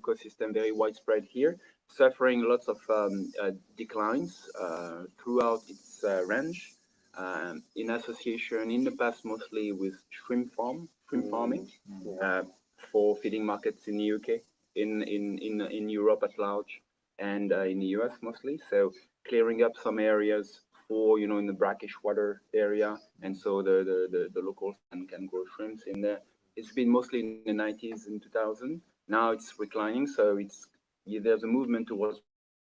ecosystem, very widespread here, suffering lots of declines throughout its range, in association in the past mostly with shrimp farming for feeding markets in the UK, in Europe at large, and in the US mostly. So clearing up some areas for, in the brackish water area, and so the locals can grow shrimps in there. It's been mostly in the 90s and 2000. Now it's reclining, so there's a movement towards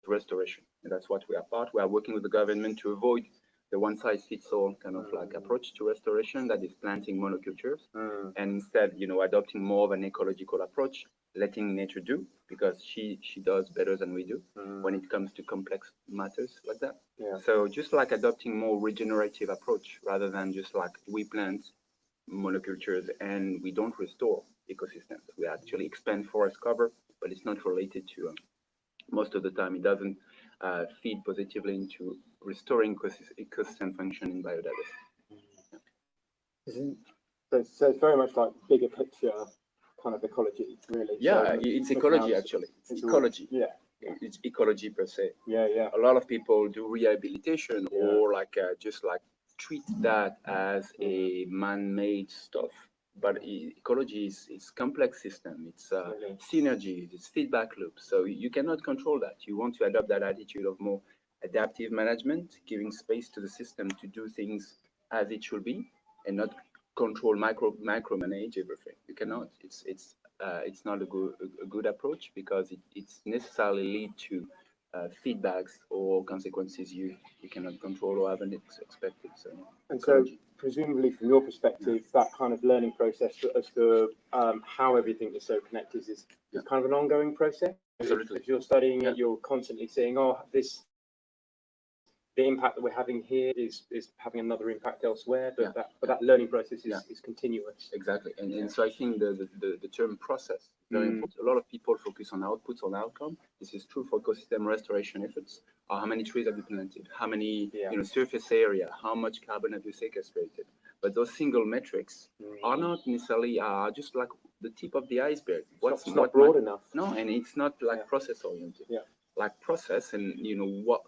restoration, and that's what we are part. We are working with the government to avoid the one-size-fits-all kind of like approach to restoration, that is planting monocultures, and instead, adopting more of an ecological approach, letting nature do, because she does better than we do when it comes to complex matters like that. Yeah. So just like adopting more regenerative approach rather than just like we plant monocultures and we don't restore ecosystems. We actually expand forest cover, but it's not related to, most of the time, it doesn't feed positively into restoring ecosystem function and biodiversity. So it's very much like bigger picture kind of ecology, really. Yeah, so it's ecology actually. It's ecology. It's ecology per se. Yeah. A lot of people do rehabilitation or just treat that as a man-made stuff. But ecology is complex system. It's synergies, it's feedback loops. So you cannot control that. You want to adopt that attitude of more adaptive management, giving space to the system to do things as it should be, and not control micromanage everything. You cannot. It's not a good approach, because it's necessarily lead to feedbacks or consequences you cannot control or haven't expected. So ecology. So presumably from your perspective, that kind of learning process as to how everything is so connected is kind of an ongoing process. Absolutely. If you're studying it, you're constantly seeing, the impact that we're having here is having another impact elsewhere, but that learning process is continuous. Exactly, and so I think the term process very important. A lot of people focus on outputs, on outcome. This is true for ecosystem restoration efforts. How many trees have you planted? How many surface area? How much carbon have you sequestrated? But those single metrics are not necessarily just like the tip of the iceberg. It's not broad enough. No, and it's not like process oriented. Like process and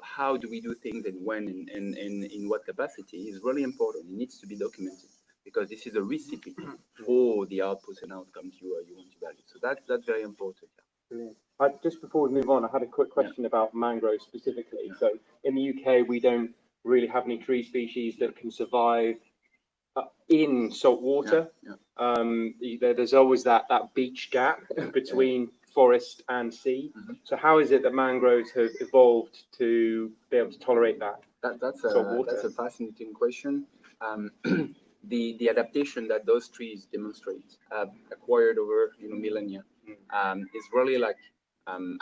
how do we do things and when and in what capacity is really important. It needs to be documented, because this is a recipe for the outputs and outcomes you want to value. So that's very important. Brilliant. Just before we move on, I had a quick question about mangroves specifically. So in the UK, we don't really have any tree species that can survive in salt water. There's always that beach gap between forest and sea. So how is it that mangroves have evolved to be able to tolerate that? That's a fascinating question. The adaptation that those trees demonstrate, acquired over millennia, is really like,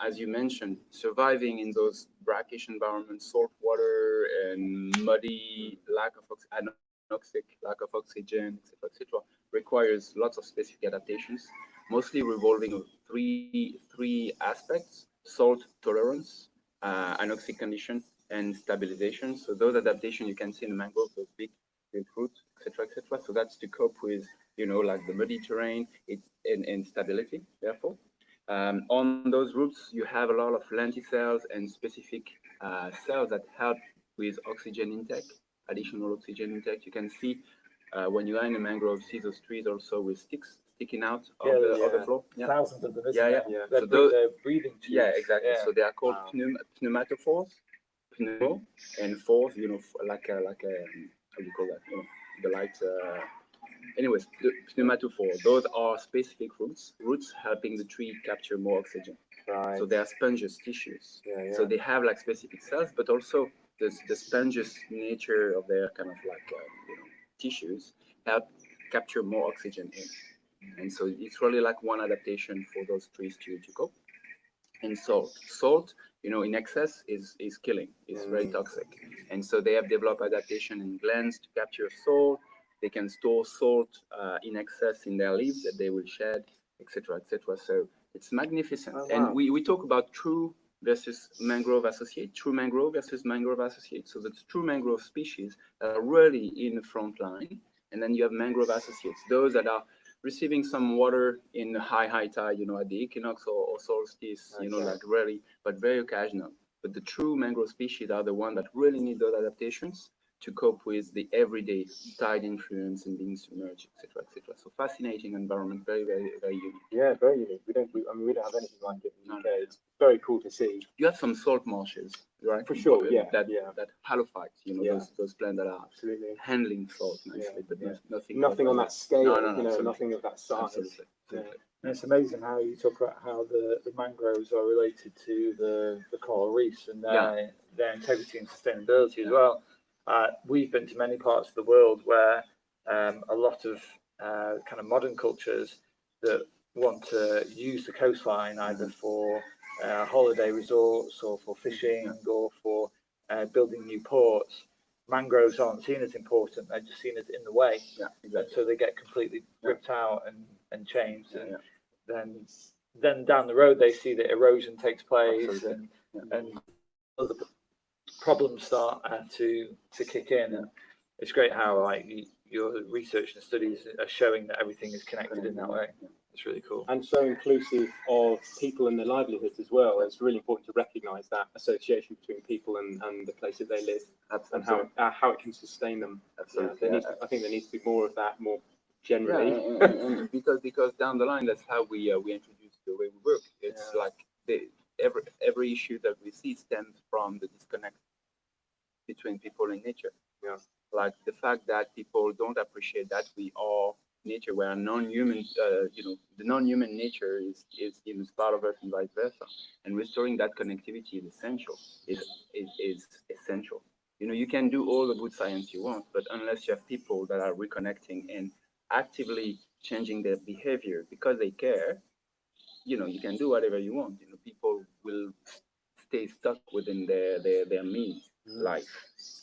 as you mentioned, surviving in those brackish environments, salt water and muddy, lack of oxygen, etc., requires lots of specific adaptations, mostly revolving on three aspects: salt tolerance, anoxic condition, and stabilization. So those adaptations you can see in the mangrove, those big roots, etc., etc. So that's to cope with, like the muddy terrain and stability, therefore. On those roots, you have a lot of lenticels and specific cells that help with oxygen intake, additional oxygen intake. You can see when you are in the mangrove, see those trees also with sticks sticking out of the floor. Thousands of them, So they're breathing tubes. Yeah, exactly. So they are called pneumatophores, pneumo, and phores, like a how do you call that? The light. Anyways, the pneumatophore. Those are specific roots helping the tree capture more oxygen. Right. So they are spongeous tissues. So they have like specific cells, but also the spongeous nature of their kind of like tissues help capture more oxygen in. And so it's really like one adaptation for those trees to cope. And salt, in excess is killing. It's very toxic. And so they have developed adaptation in glands to capture salt. They can store salt in excess in their leaves that they will shed, etc., etc. So it's magnificent. Oh, wow. And we talk about true versus mangrove associate, true mangrove versus mangrove associate. So that's true mangrove species that are really in the front line. And then you have mangrove associates, those that are receiving some water in the high tide, at the equinox or solstice, Okay. like rarely, but very occasional. But the true mangrove species are the ones that really need those adaptations to cope with the everyday tide influence and being submerged, etc., etc. So fascinating environment, very, very, very unique. Yeah, very unique. We don't have anything like it in the No, UK. It's very cool to see. You have some salt marshes, right? For sure, yeah, That yeah. that halophytes, Yeah. those plants that are Absolutely. handling salt nicely, Yeah, but yeah. nothing. Nothing on that scale, No, absolutely. Nothing of that size. Absolutely. Absolutely. And it's amazing how you talk about how the mangroves are related to the coral reefs and their integrity and sustainability as well. We've been to many parts of the world where a lot of kind of modern cultures that want to use the coastline either for holiday resorts or for fishing or for building new ports. Mangroves aren't seen as important; they're just seen as in the way. Yeah, exactly. And so they get completely ripped out and changed. Yeah, and then down the road they see that erosion takes place Absolutely. and other problems start to kick in. And it's great how like your research and studies are showing that everything is connected in that way. It's really cool. And so inclusive of people and their livelihoods as well. It's really important to recognise that association between people and the place that they live. Absolutely. And how it can sustain them. Absolutely. I think there needs to be more of that, more generally. And because down the line, that's how we introduce the way we work. It's like every issue that we see stems from the disconnect between people and nature. Yeah. Like the fact that people don't appreciate that we are nature, where non-human, the non-human nature is part of us and vice versa. And restoring that connectivity is essential. Is essential. You can do all the good science you want, but unless you have people that are reconnecting and actively changing their behavior because they care, you can do whatever you want. People will stay stuck within their me life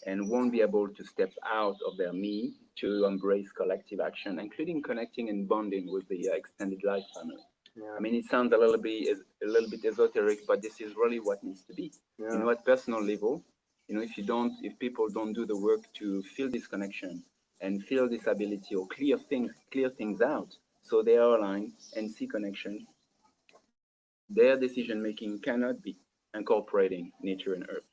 and won't be able to step out of their me to embrace collective action, including connecting and bonding with the extended life family. Yeah. I mean, it sounds a little bit esoteric, but this is really what needs to be. Yeah. At personal level, if people don't do the work to feel this connection and feel this ability or clear things out, so they are aligned and see connection, their decision making cannot be incorporating nature and earth.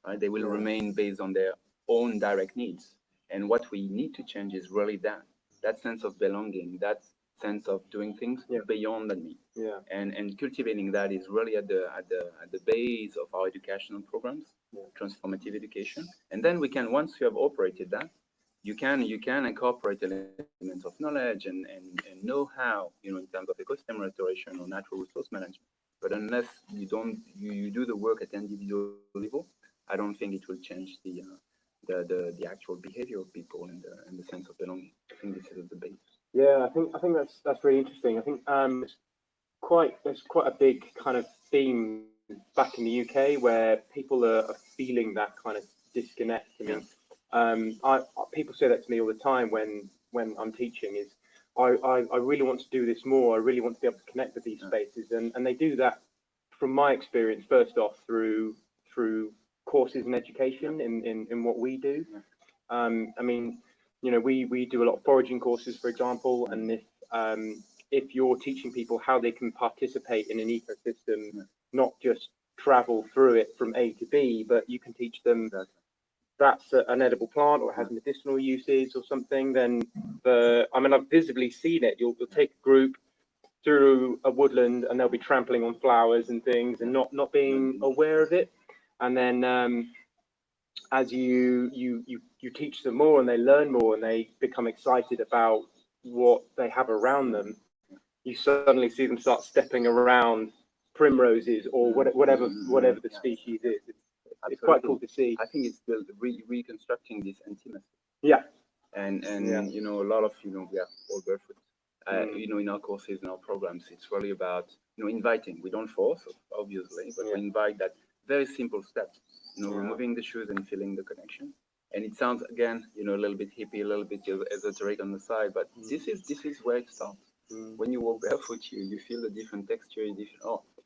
Right? They will remain based on their own direct needs. And what we need to change is really that sense of belonging, that sense of doing things beyond the me. Yeah. And cultivating that is really at the base of our educational programs, transformative education. And then we can, once you have operated that, you can incorporate elements of knowledge and know-how, in terms of ecosystem restoration or natural resource management. But unless you do the work at individual level, I don't think it will change the actual behavior of people and the sense of belonging. I think this is the base. Yeah, I think that's really interesting. I think there's quite a big kind of theme back in the UK where people are feeling that kind of disconnect. I mean, people say that to me all the time when I'm teaching. Is I really want to do this more. I really want to be able to connect with these spaces, and they do that, from my experience, first off through courses and education in what we do. I mean, we do a lot of foraging courses, for example, and if you're teaching people how they can participate in an ecosystem, not just travel through it from A to B, but you can teach them that's an edible plant or it has medicinal uses or something, then I've visibly seen it. You'll take a group through a woodland and they'll be trampling on flowers and things and not being aware of it. And then as you teach them more and they learn more and they become excited about what they have around them, you suddenly see them start stepping around primroses or whatever the species is. It's quite cool to see. I think it's reconstructing this intimacy. Yeah. And a lot of we are all barefoot. In our courses, in our programs, it's really about inviting. We don't force, obviously, but we invite that very simple step. Removing the shoes and feeling the connection. And it sounds again, a little bit hippie, a little bit esoteric on the side, but this is where it starts. When you walk barefoot, you feel the different texture,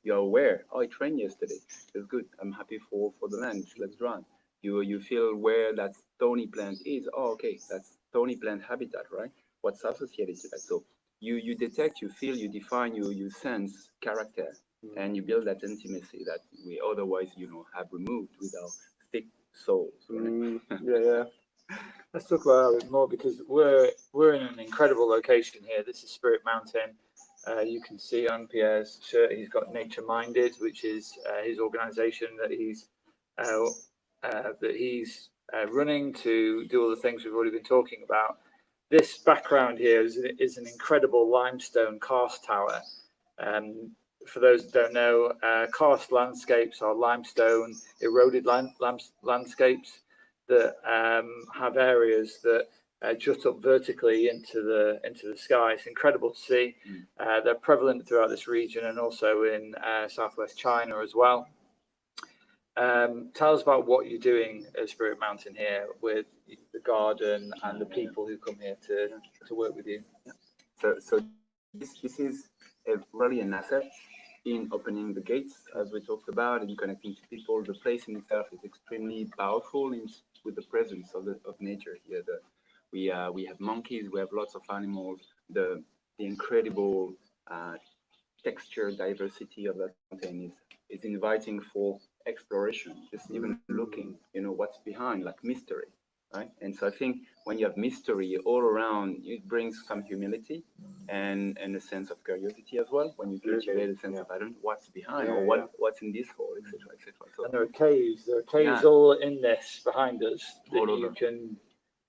you're aware. I trained yesterday. It's good. I'm happy for the land. Let's run. You feel where that stony plant is. Oh, okay, that's stony plant habitat, right? What's associated to that? So you detect, you feel, you define, you sense character, and you build that intimacy that we otherwise, have removed with our thick souls. Right? Yeah. Let's talk about it more, because we're in an incredible location here. This is Spirit Mountain. You can see on Pierre's shirt, he's got Nature Minded, which is his organisation that he's running to do all the things we've already been talking about. This background here is an incredible limestone karst tower. For those that don't know, karst landscapes are limestone eroded landscapes that have areas that jut up vertically into the sky. It's incredible to see. They're prevalent throughout this region and also in southwest China as well. Tell us about what you're doing at Spirit Mountain here with the garden and the people who come here to work with you. So this is really an asset in opening the gates, as we talked about, and connecting to people. The place in itself is extremely powerful with the presence of nature here. We have monkeys, we have lots of animals. The incredible texture diversity of that mountain is inviting for exploration. Just even looking, what's behind, like mystery, right? And so I think when you have mystery all around, it brings some humility and a sense of curiosity as well. When you cultivate a sense of, I don't know what's behind, or what's in this hole, etc., etc. So, and there are caves all in this behind us that you can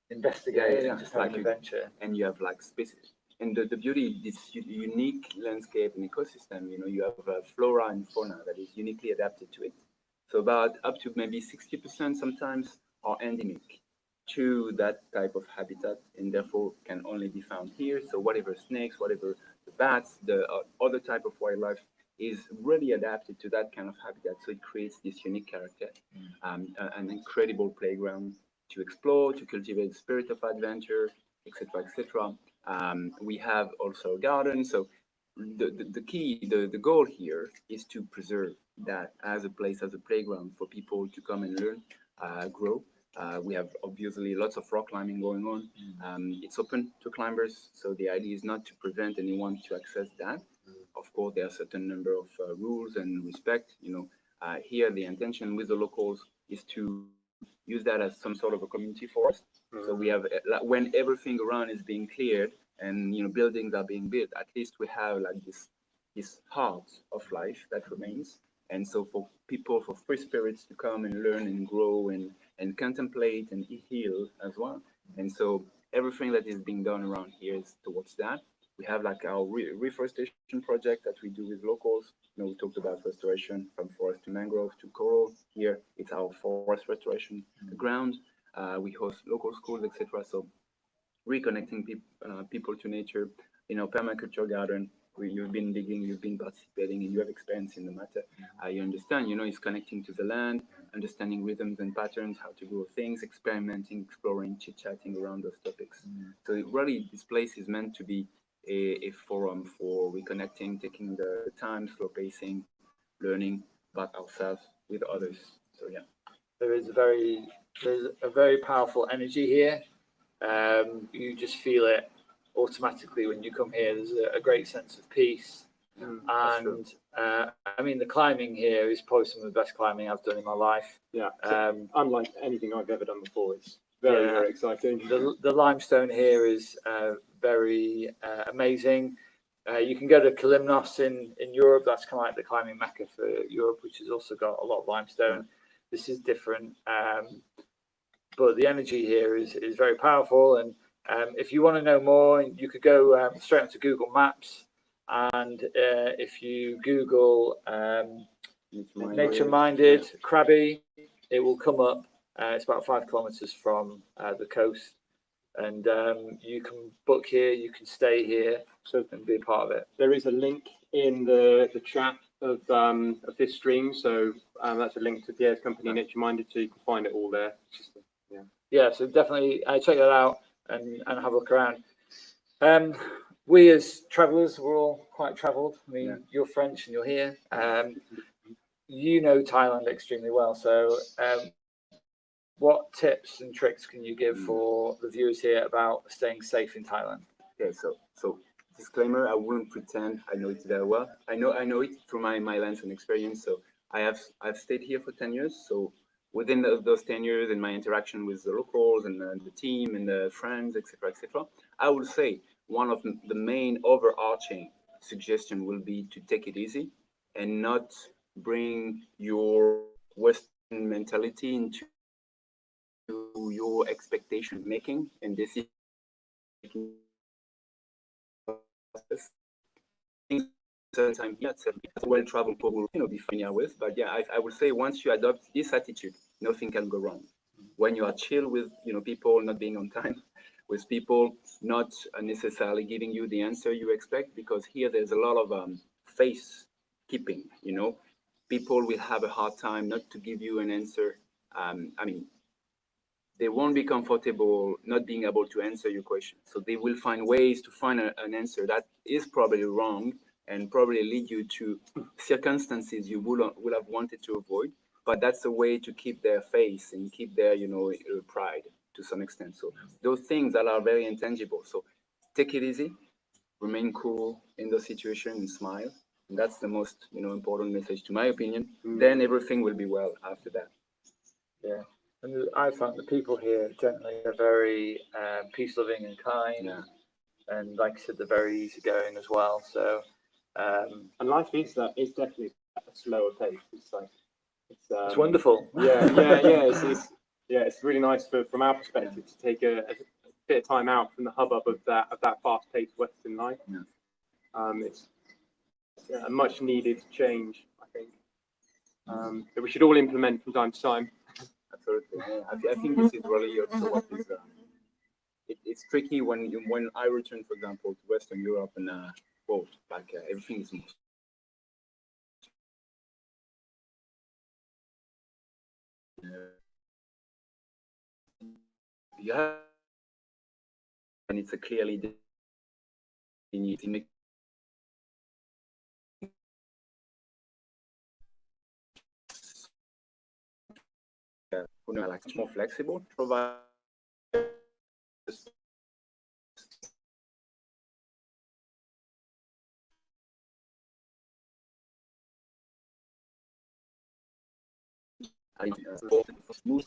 investigate and just have an adventure. And you have like species. And the beauty, this unique landscape and ecosystem, you have flora and fauna that is uniquely adapted to it. So about up to maybe 60% sometimes are endemic to that type of habitat, and therefore can only be found here. So whatever snakes, whatever the bats, the other type of wildlife is really adapted to that kind of habitat. So it creates this unique character, an incredible playground to explore, to cultivate the spirit of adventure, etc., etc. We have also a garden. So the key, the goal here is to preserve that as a place, as a playground for people to come and learn, grow. We have obviously lots of rock climbing going on. It's open to climbers, so the idea is not to prevent anyone to access that. Of course, there are a certain number of rules and respect. Here the intention with the locals is to use that as some sort of a community forest. So we have, when everything around is being cleared and buildings are being built, at least we have like this heart of life that remains. And so for people, for free spirits to come and learn and grow and contemplate and heal as well. And so everything that is being done around here is towards that. We have like our reforestation project that we do with locals. We talked about restoration from forest to mangrove to coral. Here it's our forest restoration ground. We host local schools, etc. So reconnecting people to nature. Permaculture garden. You've been digging, you've been participating, and you have experience in the matter. You understand, it's connecting to the land, understanding rhythms and patterns, how to grow things, experimenting, exploring, chit-chatting around those topics. So really, this place is meant to be a forum for reconnecting, taking the time, slow pacing, learning about ourselves with others. So yeah, there's a very powerful energy here. You just feel it automatically when you come here. There's a great sense of peace. And I mean, the climbing here is probably some of the best climbing I've done in my life. Yeah, unlike anything I've ever done before. It's very exciting. The limestone here is very amazing. You can go to Kalymnos in Europe. That's kind of like the climbing mecca for Europe, which has also got a lot of limestone. This is different, but the energy here is very powerful. And if you want to know more, you could go straight onto Google Maps, and if you Google Nature Minded Krabi, it will come up. It's about 5 kilometers from the coast, and you can book here, you can stay here, and be a part of it. There is a link in the chat of this stream, so that's a link to Pierre's company, Nature Minded, so you can find it all there. Yeah, so definitely check that out and have a look around. We as travellers, we're all quite travelled. I mean, you're French and you're here. You know Thailand extremely well. So what tips and tricks can you give for the viewers here about staying safe in Thailand? Okay, so disclaimer, I wouldn't pretend I know it very well. I know it through my lens and experience. So I've stayed here for 10 years. So within those 10 years and my interaction with the locals and the team and the friends, etc., I would say one of the main overarching suggestion will be to take it easy and not bring your Western mentality into your expectation making and decision making process. Certain time here, it's a well-traveled people will be familiar with. But yeah, I would say once you adopt this attitude, nothing can go wrong. When you are chill with people not being on time, with people not necessarily giving you the answer you expect, because here there's a lot of face keeping. People will have a hard time not to give you an answer. I mean, they won't be comfortable not being able to answer your question. So they will find ways to find an answer that is probably wrong and probably lead you to circumstances you would have wanted to avoid. But that's a way to keep their face and keep their, pride to some extent. So those things that are very intangible. So take it easy, remain cool in the situation and smile. And that's the most, important message, to my opinion. Then everything will be well after that. Yeah. And I found the people here generally are very peace-loving and kind. Yeah. And like I said, they're very easygoing as well. So, and life is definitely a slower pace. It's wonderful. It's really nice from our perspective to take a bit of time out from the hubbub of that fast-paced Western life. Yeah. It's a much needed change, I think, that we should all implement from time to time. Absolutely. Yeah. I think this is really also what is. It's tricky when I return, for example, to Western Europe and everything is most. You have, and it's a clearly in make like more flexible, provide smooth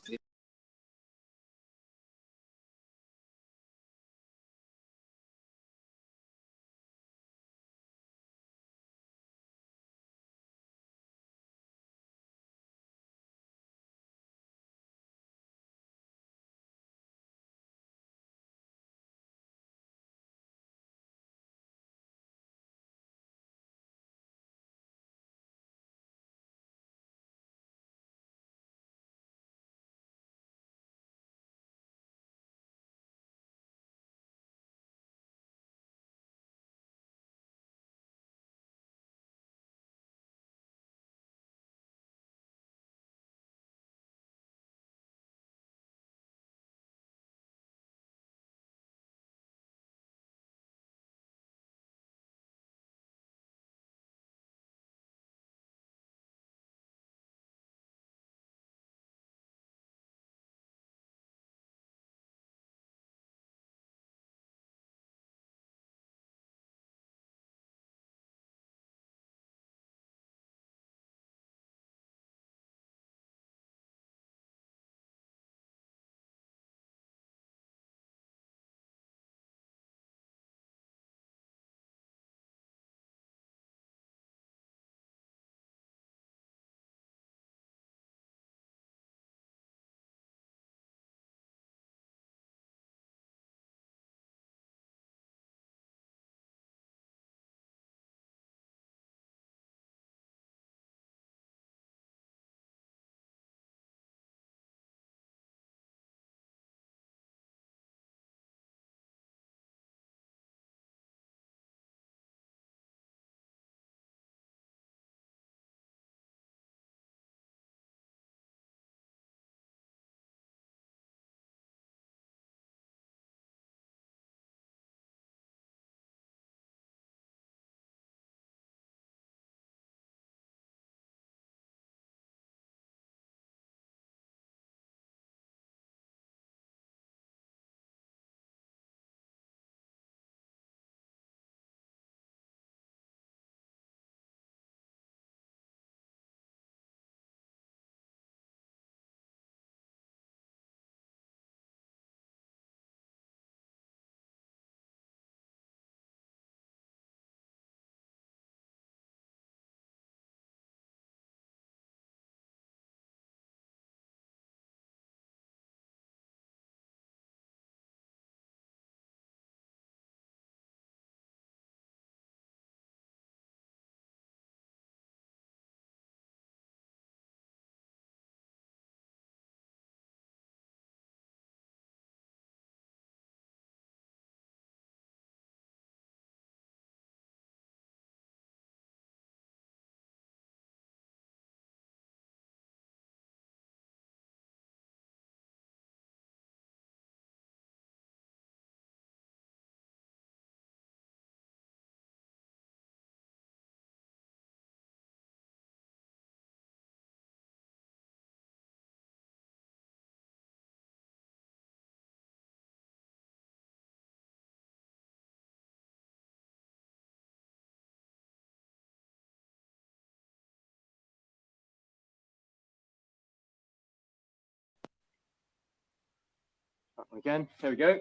Again, there we go.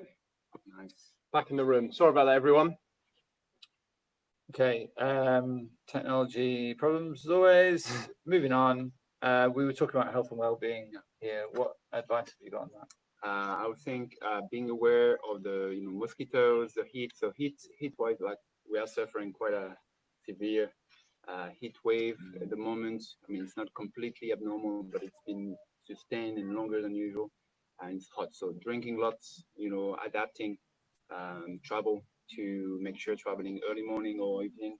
Nice. Back in the room. Sorry about that, everyone. Okay, technology problems as always. Moving on, we were talking about health and well-being here. What advice have you got on that? I would think being aware of the mosquitoes, the heat. So heat-wise, like we are suffering quite a severe heat wave at the moment. I mean, it's not completely abnormal, but it's been sustained and longer than usual, and it's hot. So drinking lots, adapting travel to make sure traveling early morning or evening,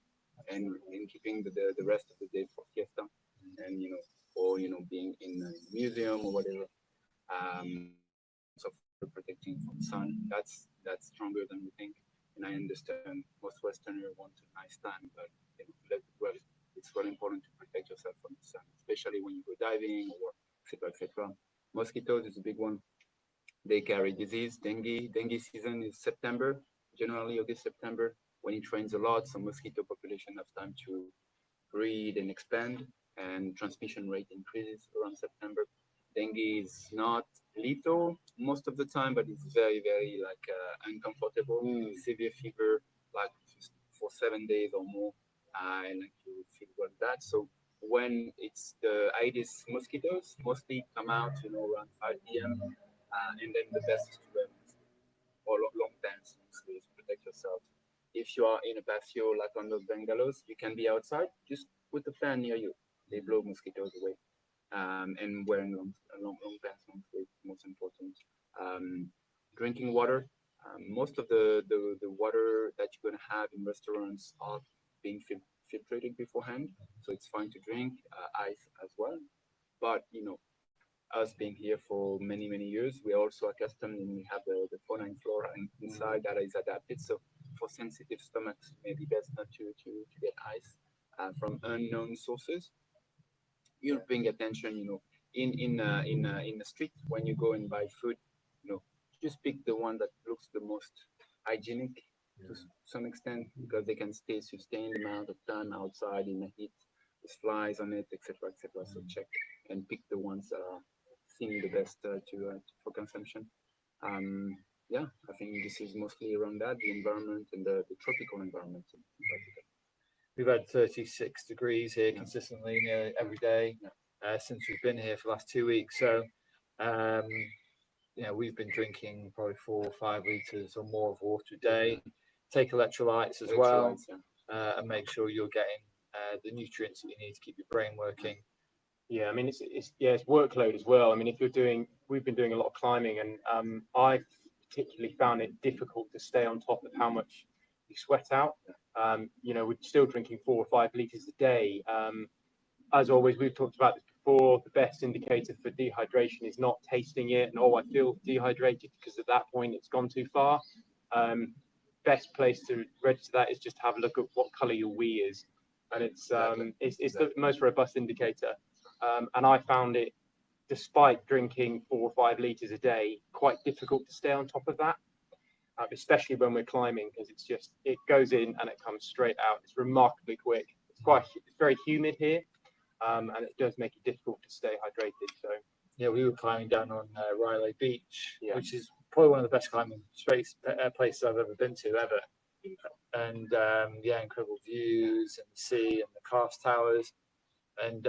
and keeping the rest of the day for siesta, and or being in a museum or whatever. So protecting from sun, that's stronger than we think. And I understand most Westerners want a nice time, but well, it's very important to protect yourself from the sun, especially when you go diving or etc. etc. Mosquitoes is a big one. They carry disease. Dengue season is September, generally August, September, when it rains a lot. So mosquito population have time to breed and expand, and transmission rate increases around September. Dengue is not lethal most of the time, but it's very, very uncomfortable. Severe fever, like for 7 days or more, and like you feel well that. So when it's the Aedes mosquitoes, mostly come out, around 5 p.m. And then the best is to wear or long pants mostly to protect yourself. If you are in a patio like on those bungalows, you can be outside. Just put the fan near you. They blow mosquitoes away. And wearing long pants mostly is most important. Drinking water. Most of the water that you're gonna have in restaurants are being filtrated beforehand, so it's fine to drink. Ice as well, but us being here for many years, we are also accustomed, and we have the fauna and flora inside that is adapted. So for sensitive stomachs, maybe best not to get ice from unknown sources. You bring attention, in the street when you go and buy food, just pick the one that looks the most hygienic to some extent, because they can stay sustained amount of time outside in the heat. There's flies on it, etc., etc. So check and pick the ones that are seen the best for consumption. Um, yeah, I think this is mostly around that, the environment and the tropical environment in particular. We've had 36 degrees here consistently nearly every day since we've been here for the last 2 weeks. So, we've been drinking probably 4 or 5 liters or more of water a day. Take electrolytes as well, and make sure you're getting the nutrients that you need to keep your brain working. Yeah, I mean it's workload as well. I mean, we've been doing a lot of climbing, and I've particularly found it difficult to stay on top of how much you sweat out. We're still drinking 4 or 5 liters a day. As always, we've talked about this before. The best indicator for dehydration is not tasting it and I feel dehydrated, because at that point it's gone too far. Best place to register that is just have a look at what color your wee is, and it's the most robust indicator. And I found it, despite drinking 4 or 5 liters a day, quite difficult to stay on top of that, especially when we're climbing, because it goes in and it comes straight out. It's remarkably quick. It's very humid here, and it does make it difficult to stay hydrated. So yeah, we were climbing down on Riley Beach, which is probably one of the best climbing places I've ever been to ever. And incredible views and the sea and the cast towers. And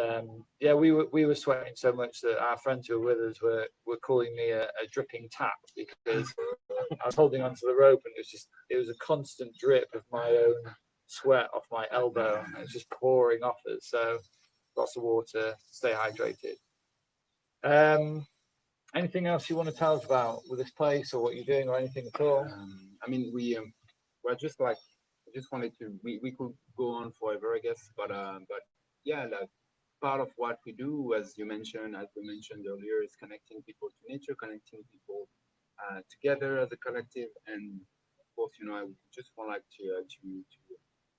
we were sweating so much that our friends who were with us were calling me a dripping tap, because I was holding onto the rope and it was a constant drip of my own sweat off my elbow, and it was just pouring off us. So lots of water, stay hydrated. Anything else you want to tell us about with this place, or what you're doing, or anything at all? I mean, we're just like, I just wanted to, we could go on forever, I guess, but yeah, like part of what we do, as we mentioned earlier, is connecting people to nature, connecting people together as a collective. And of course, I just want to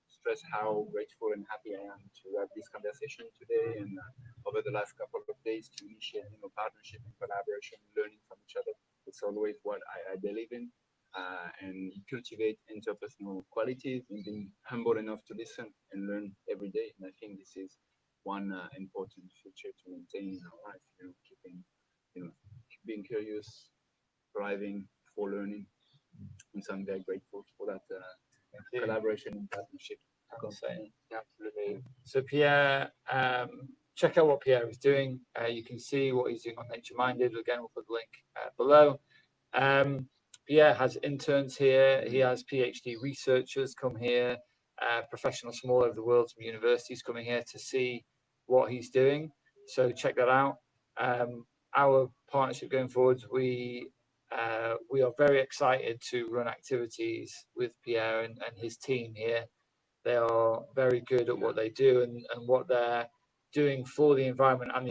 stress how grateful and happy I am to have this conversation today, and over the last couple of days, to initiate partnership and collaboration, learning from each other. It's always what I believe in, and cultivate interpersonal qualities, and being humble enough to listen and learn every day. And I think this is one important feature to maintain in our life. Keeping, being curious, thriving, for learning. And so I'm very grateful for that collaboration and partnership. Absolutely. So Piere, check out what Piere is doing. You can see what he's doing on Nature Minded. Again, we'll put the link below. Piere has interns here. He has PhD researchers come here, professionals from all over the world, from universities coming here to see what he's doing. So check that out. Our partnership going forward, we are very excited to run activities with Piere and his team here. They are very good at what they do and what they're doing for the environment and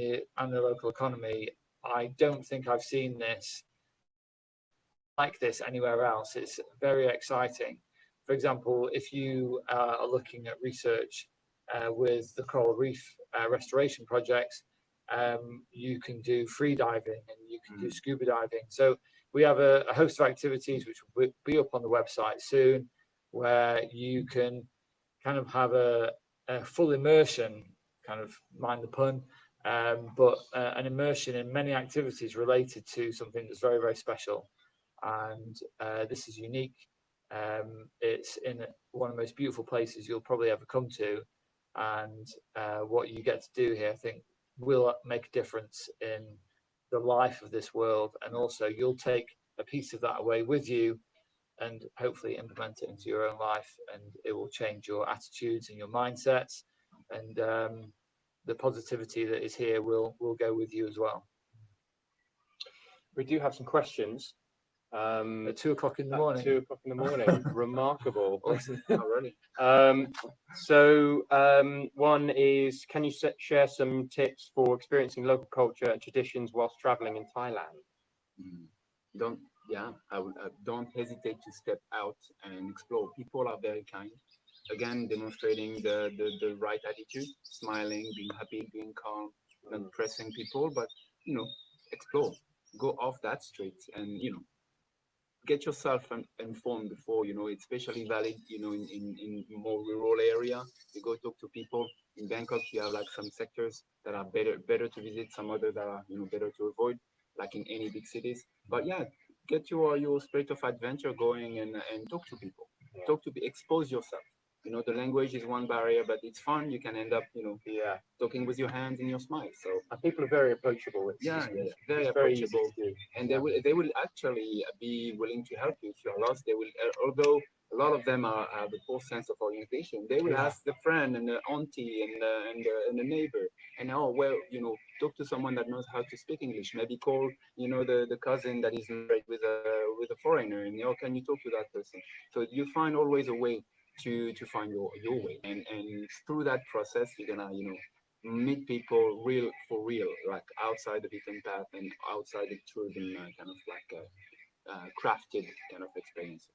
the local economy. I don't think I've seen this like this anywhere else. It's very exciting. For example, if you are looking at research with the coral reef restoration projects, you can do free diving and you can do scuba diving. So we have a host of activities which will be up on the website soon, where you can kind of have a full immersion, kind of mind the pun, but an immersion in many activities related to something that's very, very special. And this is unique. It's in one of the most beautiful places you'll probably ever come to. And what you get to do here, I think, will make a difference in the life of this world. And also you'll take a piece of that away with you and hopefully implement it into your own life, and it will change your attitudes and your mindsets, and the positivity that is here will go with you as well. We do have some questions. At 2 o'clock in the morning. 2 o'clock in the morning. Remarkable. Already. One is, can you share some tips for experiencing local culture and traditions whilst traveling in Thailand? Don't hesitate to step out and explore. People are very kind. Again, demonstrating the right attitude, smiling, being happy, being calm, not pressing people, but explore. Go off that street and get yourself informed before. It's especially valid in more rural area. You go talk to people. In Bangkok, you have like some sectors that are better to visit, some others that are better to avoid, like in any big cities. But yeah, get your spirit of adventure going and talk to people. Expose yourself. The language is one barrier, but it's fun. You can end up talking with your hands and your smile. So people are very approachable. It's very approachable, and they will actually be willing to help you if you're lost. They will, although a lot of them have a poor sense of orientation. They will ask the friend and the auntie and the neighbor, and talk to someone that knows how to speak English. Maybe call the cousin that is married with a foreigner, and can you talk to that person? So you find always a way to find your way, and through that process you're gonna meet people for real, like outside the beaten path and outside the tourism kind of like crafted kind of experience.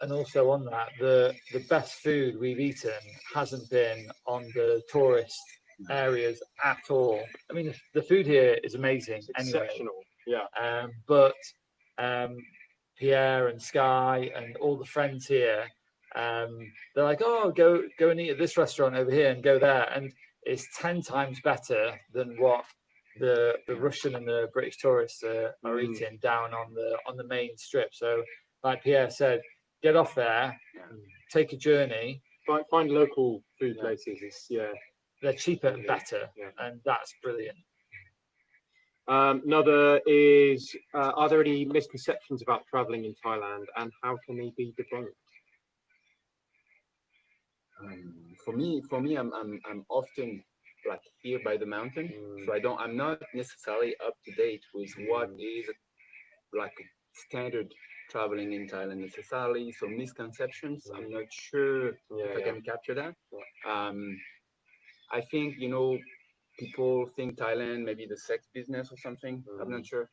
And also on that, the best food we've eaten hasn't been on the tourist areas at all. I mean, the food here is amazing. It's exceptional. Yeah. But Piere and Sky and all the friends here, they're like, oh, go and eat at this restaurant over here and go there, and it's 10 times better than what the Russian and the British tourists are eating down on the main strip. So, like Piere said, get off there, take a journey, find local food places. They're cheaper and better, and that's brilliant. Another is, are there any misconceptions about traveling in Thailand, and how can they be debunked? For me, I'm often like here by the mountain, so I'm not necessarily up to date with what is like standard traveling in Thailand necessarily. So misconceptions, I'm not sure if I can capture that. I think people think Thailand maybe the sex business or something. I'm not sure.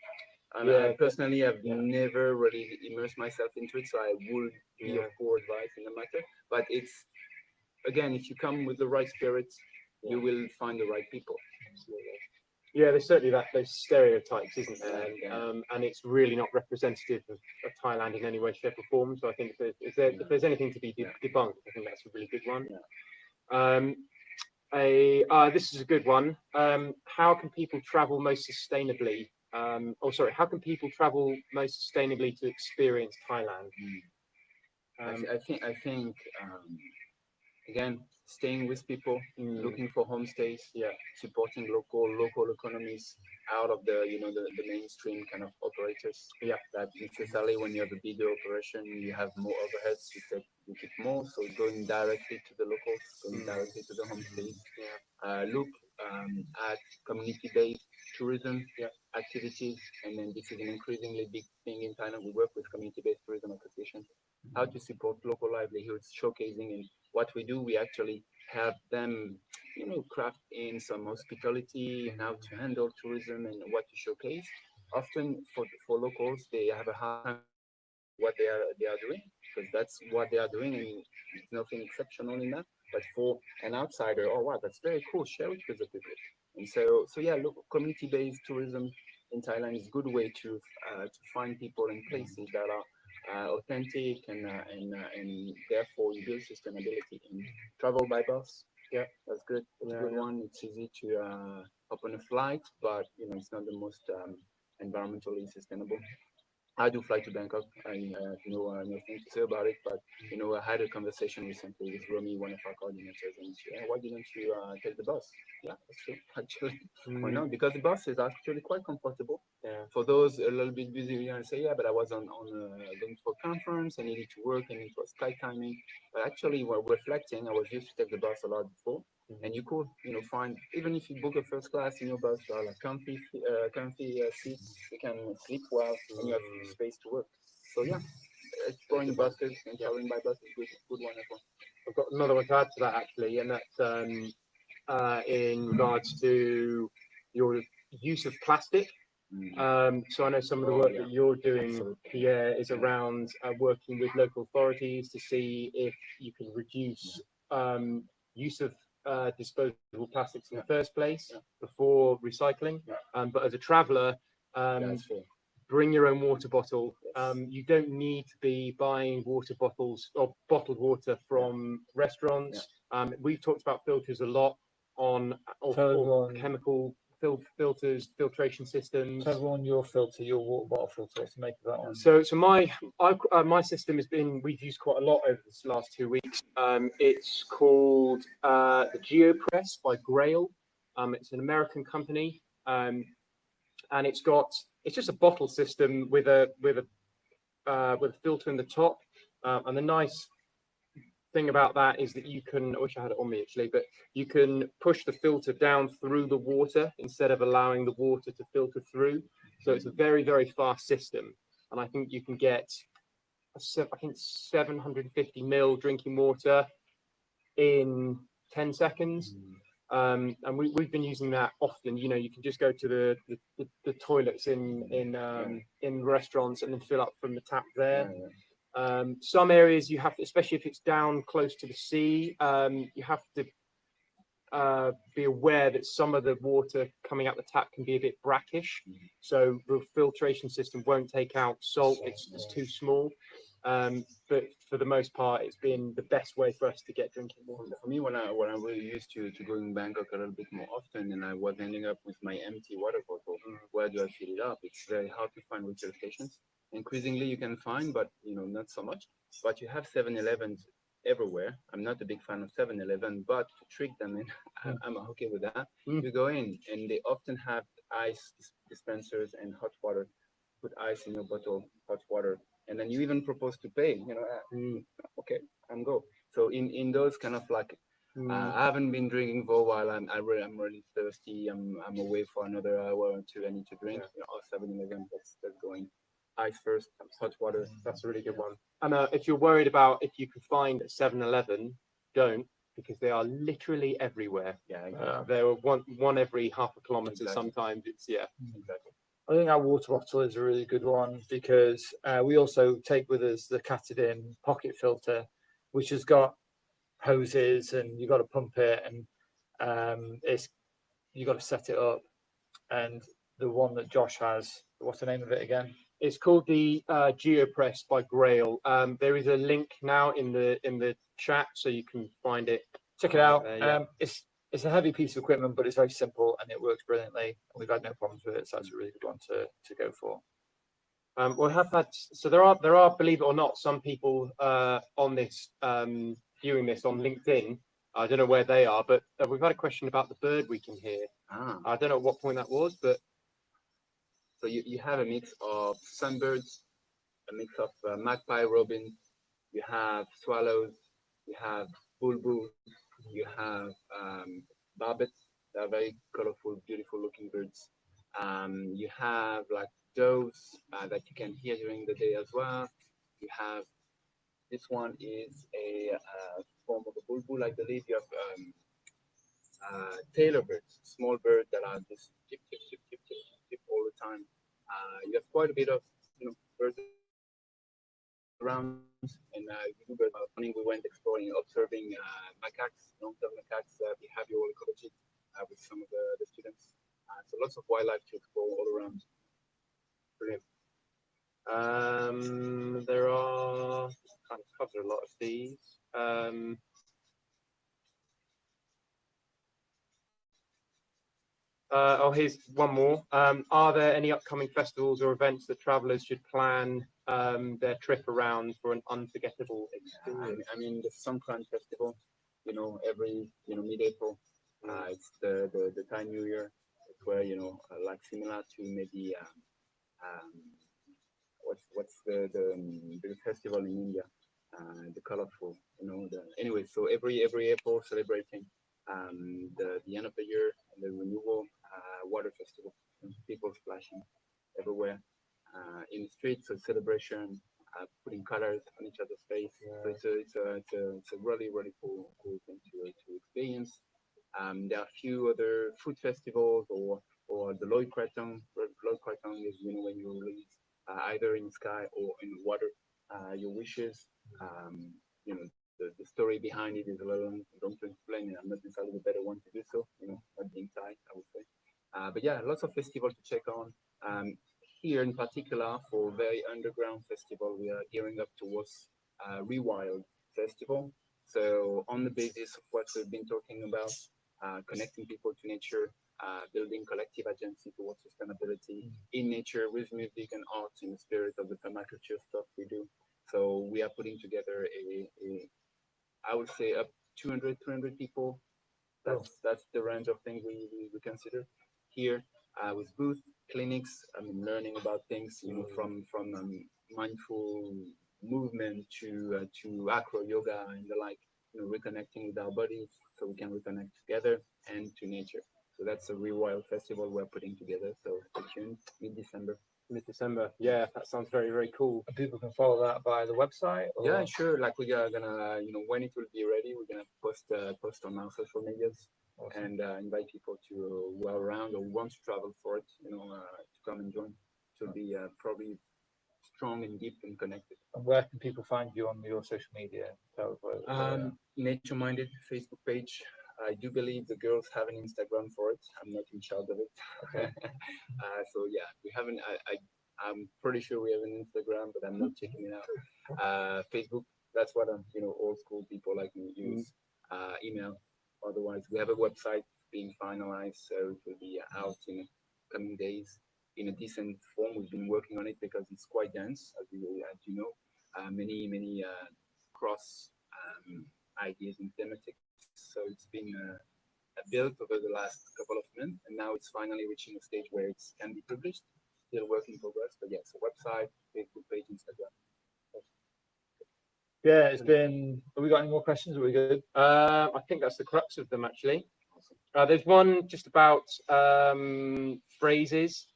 I personally, I've never really immersed myself into it, so I would be of poor advice in the matter. But it's, again, if you come with the right spirit, you will find the right people. Yeah, there's certainly those stereotypes, isn't there? And it's really not representative of Thailand in any way, shape, or form. So I think if there's anything to be debunked, I think that's a really good one. This is a good one. How can people travel most sustainably how can people travel most sustainably to experience Thailand? I think again, staying with people, looking for homestays, supporting local economies out of the the mainstream kind of operators. That necessarily when you have a bigger operation, you have more overheads, you take more. So going directly to the locals, going directly to the homestays. Look at community-based tourism activities, and then this is an increasingly big thing in Thailand. We work with community-based tourism associations, how to support local livelihoods, showcasing, and what we do, we actually have them, craft in some hospitality and how to handle tourism and what to showcase. Often for locals, they have a hard time what they are doing, because that's what they are doing, and there's nothing exceptional in that. But for an outsider, oh wow, that's very cool, share it with the people. And so yeah, look, community-based tourism in Thailand is a good way to find people and places that are authentic, and therefore you build sustainability. And travel by bus, that's good. That's a good one. It's easy to hop on a flight, but it's not the most environmentally sustainable. I do fly to Bangkok. I know nothing to say about it, but I had a conversation recently with Romy, one of our coordinators, and she, why didn't you take the bus? Yeah, that's true. Actually, why not? Because the bus is actually quite comfortable. For those a little bit busy, you say, yeah, but I was on going to a conference, I needed to work, and it was tight timing. But actually, while reflecting, I was used to take the bus a lot before. And you could, find, even if you book a first class in your bus, there are like comfy seats. You can sleep well, and you have space to work. So yeah, exploring buses and traveling by bus is good one as well. I've got another one to add to that actually, and that's in regards to your use of plastic. So I know some of the work that you're doing, Piere, is around working with local authorities to see if you can reduce use of disposable plastics in the first place before recycling. But as a traveller, bring your own water bottle. You don't need to be buying water bottles or bottled water from restaurants. We've talked about filters a lot on chemical filters, filtration systems. Tell everyone your filter, your water bottle filter. What's the make of that one? So my system we've used quite a lot over this last 2 weeks. It's called the GeoPress by Grail. It's an American company, and it's just a bottle system with a filter in the top. And the nice thing about that is that you can, I wish I had it on me actually, but you can push the filter down through the water instead of allowing the water to filter through. So it's a very, very fast system. And I think you can get, 750 ml drinking water in 10 seconds. And we've been using that often. You can just go to the toilets in restaurants and then fill up from the tap there. Some areas you have to, especially if it's down close to the sea, you have to be aware that some of the water coming out the tap can be a bit brackish. So the filtration system won't take out salt, it's too small. But for the most part, it's been the best way for us to get drinking water. For me, when I'm really used to going to Bangkok a little bit more often, and I was ending up with my empty water bottle, where do I fill it up? It's very hard to find refill stations. Increasingly, you can find, but not so much. But you have 7-Elevens everywhere. I'm not a big fan of 7-Eleven, but to trick them in, I'm okay with that. You go in, and they often have ice dispensers and hot water. Put ice in your bottle, hot water, and then you even propose to pay. Okay, and go. So in those kind of like, I haven't been drinking for a while. I'm really thirsty. I'm away for another hour or two. I need to drink. 7-Eleven. That's going. Ice first, hot water. That's a really good one. And if you're worried about if you can find a 7-Eleven, don't, because they are literally everywhere. There are one every half a kilometre. Sometimes it's exactly. I think our water bottle is a really good one because we also take with us the Katadyn pocket filter, which has got hoses and you've got to pump it, and you've got to set it up. And the one that Josh has, what's the name of it again? It's called the GeoPress by Grail. There is a link now in the chat, so you can find it. Check it out. it's a heavy piece of equipment, but it's very simple and it works brilliantly. And we've had no problems with it, so that's a really good one to go for. We have had, so there are, believe it or not, some people on this viewing this on LinkedIn. I don't know where they are, but we've had a question about the bird we can hear. I don't know at what point that was, but so you have a mix of sunbirds, a mix of magpie robins, you have swallows, you have bulbuls, you have barbets. They're very colorful, beautiful looking birds. You have like doves that you can hear during the day as well. You have, this one is a form of a bulbul, I believe. You have tailor birds, small birds that are just chip, chip, chip, chip, chip, chip all the time. You have quite a bit of birds around, and morning we went exploring, observing macaques, long-term macaques, behavioral ecology with some of the students. So lots of wildlife to explore all around. brilliant. There are, kind of cover a lot of these. Here's one more. Are there any upcoming festivals or events that travellers should plan their trip around for an unforgettable experience? I mean, the Songkran Festival, every, mid-April, it's the Thai New Year. It's where, like similar to maybe, what's the festival in India, the colorful, anyway, so every April celebrating the end of the year and the renewal water festival, people splashing everywhere in the streets, a celebration, putting colors on each other's face. Yeah. So it's a really cool thing to experience. There are a few other food festivals or the Loy Krathong. Loy Krathong is when you release either in sky or in water your wishes. The story behind it is a little long to explain, and I'm not necessarily the better one to do so, not being Thai, I would say. But yeah, lots of festivals to check on. Here in particular, for very underground festival, we are gearing up towards Rewild Festival. So on the basis of what we've been talking about, connecting people to nature, building collective agency towards sustainability in nature with music and arts in the spirit of the permaculture stuff we do. So we are putting together I would say up 200, 300 people. That's the range of things we consider here with booth clinics. I mean, learning about things, from mindful movement to acro yoga and the like. Reconnecting with our bodies so we can reconnect together and to nature. So that's a Rewild Festival we're putting together. So stay tuned, mid-December. Mid-December, yeah, that sounds very cool. And people can follow that by the website? Or? Yeah, sure. Like we are gonna, when it will be ready, we're gonna post on our social medias. Awesome. And invite people to who are around or want to travel for it, to come and join. To be probably strong and deep and connected. And where can people find you on your social media? Tell us where. Nature Minded Facebook page. I do believe the girls have an Instagram for it. I'm not in charge of it. Okay. So yeah, we haven't. I'm pretty sure we have an Instagram, but I'm not checking it out. Facebook. That's what old school people like me use. Email. Otherwise, we have a website being finalized, so it will be out in the coming days in a decent form. We've been working on it because it's quite dense, as you know. Many cross ideas and thematics. So it's been built over the last couple of months, and now it's finally reaching a stage where it can be published. Still work in progress, but yes, a website, Facebook page, Instagram. Yeah, it's been. Have we got any more questions? Are we good? I think that's the crux of them, actually. There's one just about phrases,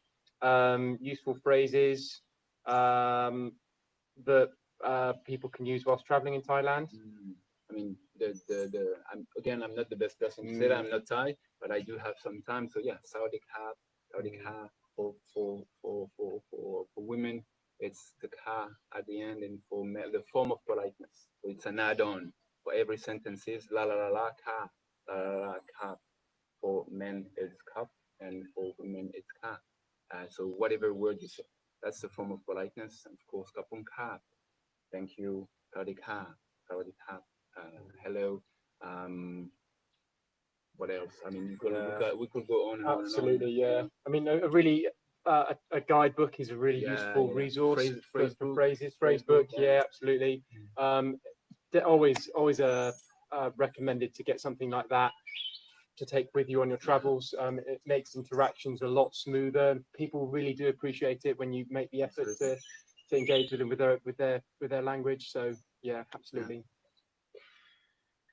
useful phrases that people can use whilst traveling in Thailand. I mean, I'm not the best person to say that. I'm not Thai, but I do have some time. So yeah, Saudi ka for women, it's the ka at the end, and for men, the form of politeness. So it's an add-on for every sentence is la la la la ka, la la la ka. For men it's cup, and for women it's ka. So whatever word you say, that's the form of politeness. And of course, kapung ka, thank you, sawadee ka, sawadee ka. Hello. what else? I mean, we could go on and on. Absolutely, and on. yeah. I mean, a really a guidebook is a really useful resource for phrases. Phrasebook, yeah, absolutely. They're always recommended to get something like that to take with you on your travels. It makes interactions a lot smoother. People really do appreciate it when you make the effort to engage with them with their language. So yeah, absolutely.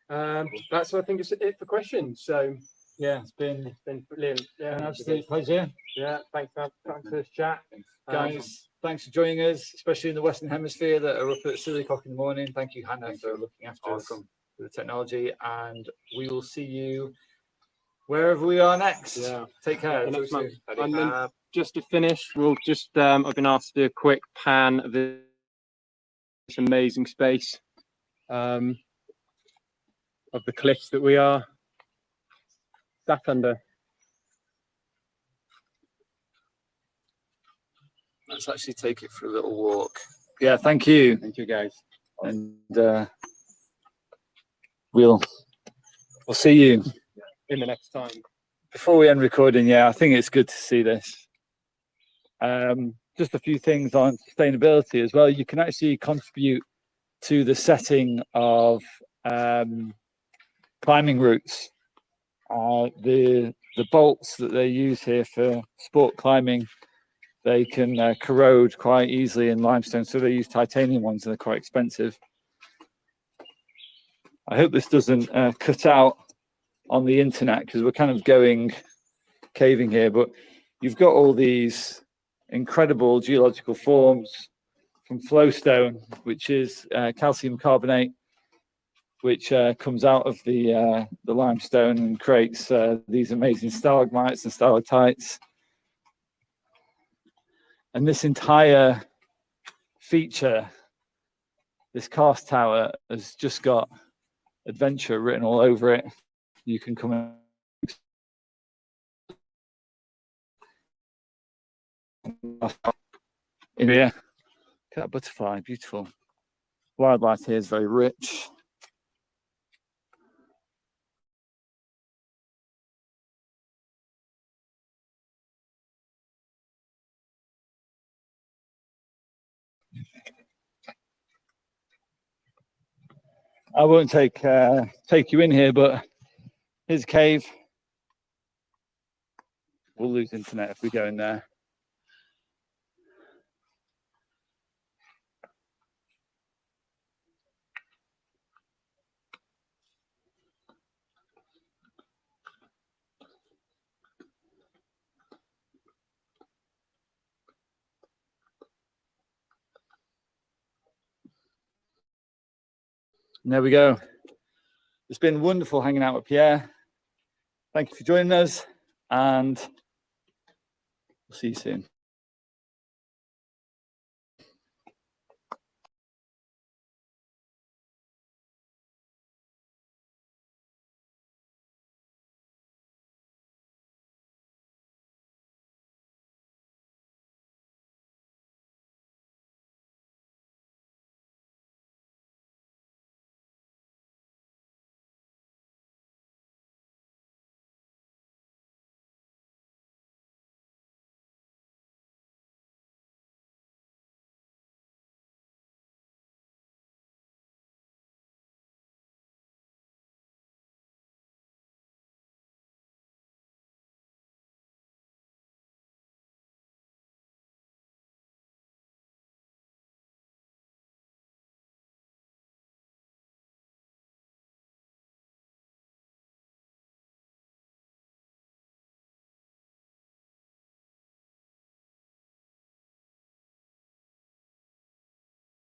That's I think it's it for questions. So Yeah, it's been brilliant. Yeah, an absolute pleasure. Yeah, thanks for this chat. Guys, thanks for joining us, especially in the Western Hemisphere that are up at silly o'clock in the morning. Thank you, Hannah, for looking after us with the technology, and we will see you wherever we are next. Yeah. Take care. Next month. And then just to finish, we'll just I've been asked to do a quick pan of this amazing space of the cliffs that we are sat under. Let's actually take it for a little walk. Yeah, thank you. Thank you, guys. And we'll see you in the next time. Before we end recording, yeah, I think it's good to see this. Just a few things on sustainability as well. You can actually contribute to the setting of climbing routes. The bolts that they use here for sport climbing, they can corrode quite easily in limestone, so they use titanium ones and they're quite expensive. I hope this doesn't cut out on the internet because we're kind of going caving here, but you've got all these incredible geological forms from flowstone, which is calcium carbonate, which comes out of the limestone and creates these amazing stalagmites and stalactites. And this entire feature, this cast tower, has just got adventure written all over it. You can come in here. Look at that butterfly, beautiful. Wildlife here is very rich. I won't take you in here, but here's a cave. We'll lose internet if we go in there. And there we go. It's been wonderful hanging out with Pierre. Thank you for joining us, and we'll see you soon.